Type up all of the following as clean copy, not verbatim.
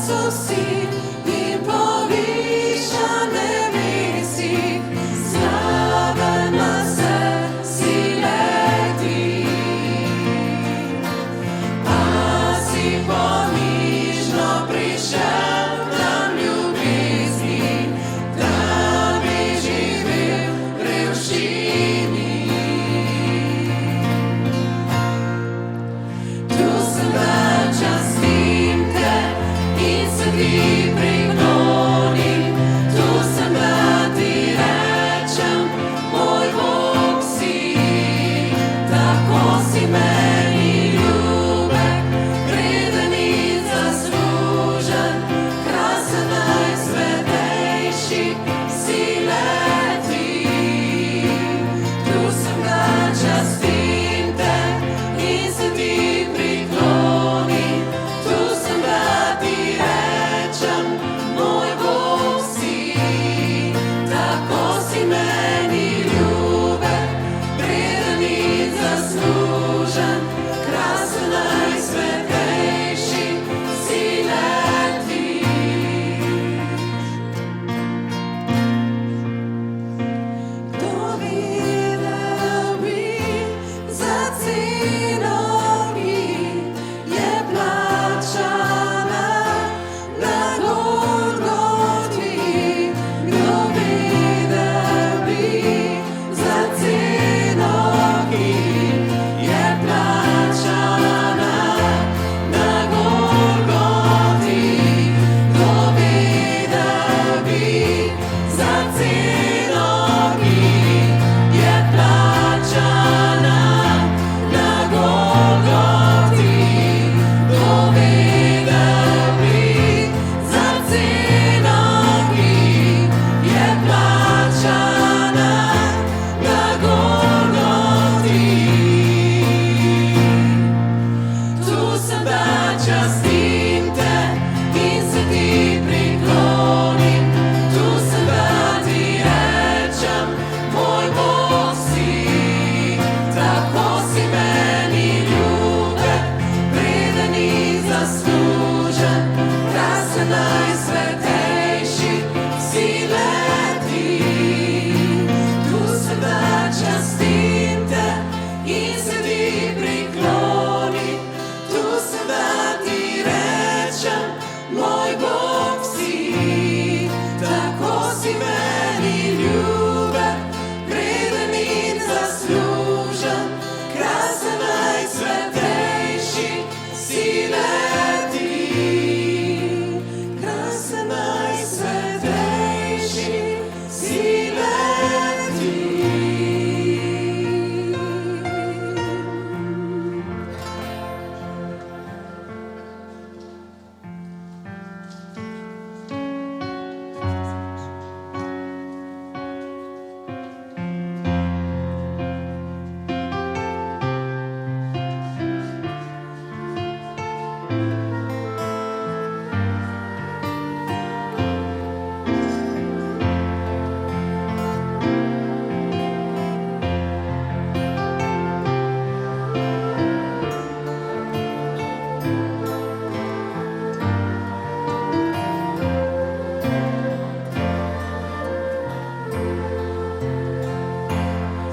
so si in povišane misli, slaven na vse si leti. A si ponižno prišel nam ljubezni, da bi živel v revščini. Tu sem da častim te in se ti priklonim, tu sem da ti rečem, moj Bog si, tako si meni ljubek, vreden in zaslužen, krasen najsvetejši si le ti. Tu sem da častim te in se ti priklonim, tu sem da ti rečem, moj Bog si, tako si meni ljubek, vreden in zaslužen, krasen najsvetejši si le ti. Kdo videl bi za ceno, ki je plačana na Golgoti? Kdo videl bi za ceno, ki je plačana na Golgoti? Kdo videl bi za ceno, ki je plačana na Golgoti? Kdo videl bi za ceno, ki je plačana na Golgoti? Tu sem da častim te in se ti priklonim, tu sem da ti rečem, moj Bog si, tako si meni ljubek, vreden in zaslužen, krasen najsvetejši si le ti. Tu sem da častim te in se ti priklonim, tu sem da ti rečem, moj Bog si, tako si meni ljubek, vreden in zaslužen, krasen najsvetejši si le ti. Krasen najsvetejši si le ti.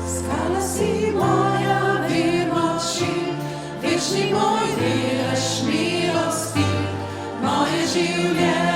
Skala si moja, vir moči, večni moj delež milosti, moje življenje